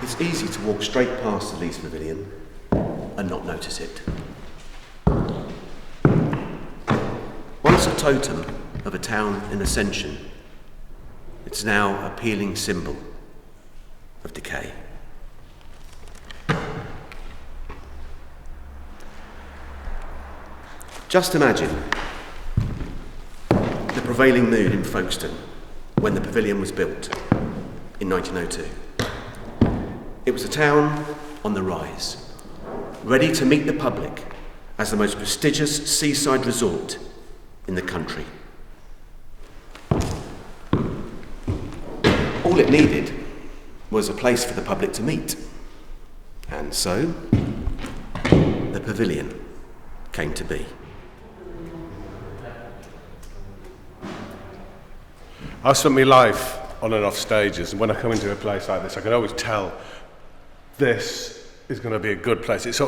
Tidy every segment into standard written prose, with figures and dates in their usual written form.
It's easy to walk straight past the LEAS Pavilion and not notice it. Once a totem of a town in ascension, it's now a peeling symbol of decay. Just imagine the prevailing mood in Folkestone when the pavilion was built in 1902. It was a town on the rise, ready to meet the public as the most prestigious seaside resort in the country. All it needed was a place for the public to meet. And so, the pavilion came to be. I've spent my life on and off stages, and when I come into a place like this, I can always tell this is going to be a good place. It's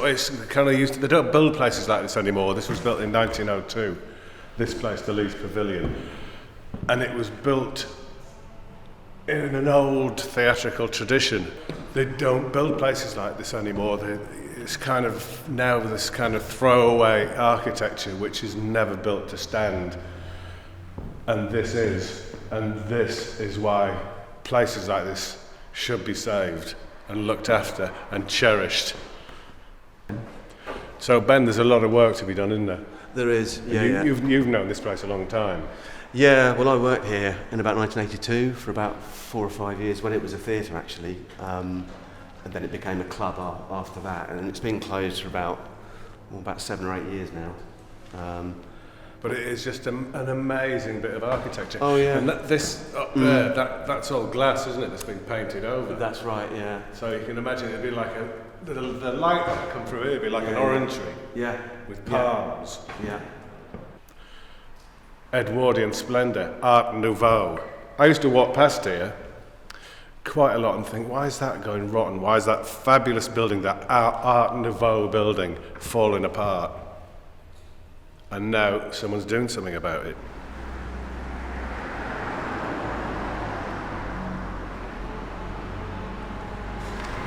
kind of used to, they don't build places like this anymore. This was built in 1902, this place, the LEAS Pavilion, and it was built in an old theatrical tradition. They don't build places like this anymore. It's kind of now this kind of throwaway architecture which is never built to stand, and this is why places like this should be saved and looked after and cherished. So Ben, there's a lot of work to be done, isn't there? There is, yeah. You've known this place a long time. Yeah, well, I worked here in about 1982 for about 4 or 5 years when it was a theatre, actually, and then it became a club after that, and it's been closed for about 7 or 8 years now. But it is just an amazing bit of architecture. Oh yeah. And this up there, that's all glass, isn't it? That's been painted over. That's right, yeah. So you can imagine it'd be like the light that would come through here would be like an orangery. Yeah. With palms. Yeah. Edwardian splendour, Art Nouveau. I used to walk past here quite a lot and think, why is that going rotten? Why is that fabulous building, that Art Nouveau building, falling apart? And now someone's doing something about it.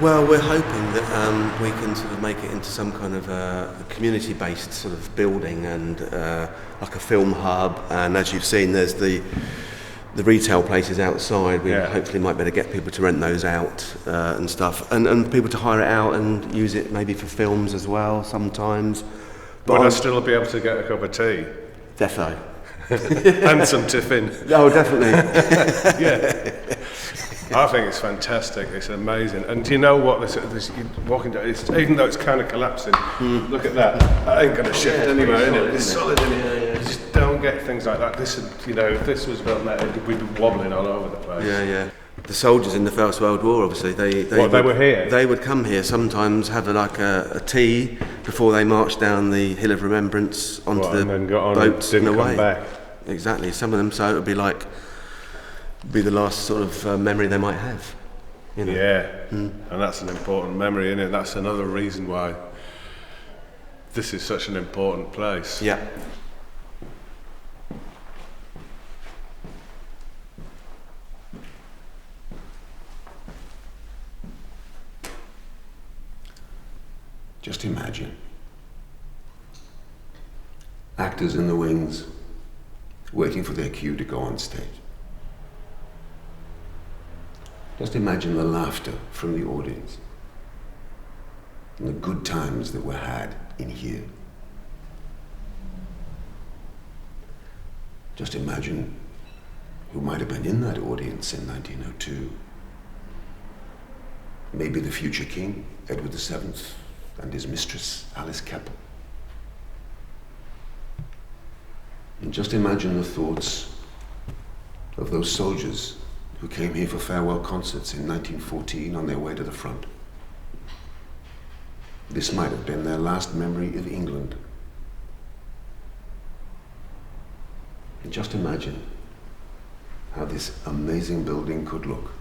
Well, we're hoping that we can sort of make it into some kind of a community-based sort of building and like a film hub. And as you've seen, there's the retail places outside. We hopefully might be able to get people to rent those out and stuff, and people to hire it out and use it maybe for films as well sometimes. Would I still be able to get a cup of tea? Defo. And some tiffin. Oh, definitely. Yeah. I think it's fantastic. It's amazing. And do you know what? This you walking down, even though it's kind of collapsing, look at that. That ain't going to shift anywhere, is it? It's solid in it. You just don't get things like that. This, if this was built now, we'd be wobbling all over the place. Yeah, yeah. The soldiers in the First World War, obviously, they were here? They would come here sometimes, have a tea before they marched down the Hill of Remembrance onto the and then got on boats and didn't away. Come back. Exactly, some of them, so it would be the last sort of memory they might have. You know? Yeah, and that's an important memory, isn't it? That's another reason why this is such an important place. Yeah. Just imagine actors in the wings waiting for their cue to go on stage. Just imagine the laughter from the audience and the good times that were had in here. Just imagine who might have been in that audience in 1902. Maybe the future king, Edward VII, and his mistress, Alice Keppel. And just imagine the thoughts of those soldiers who came here for farewell concerts in 1914 on their way to the front. This might have been their last memory of England. And just imagine how this amazing building could look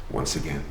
once again.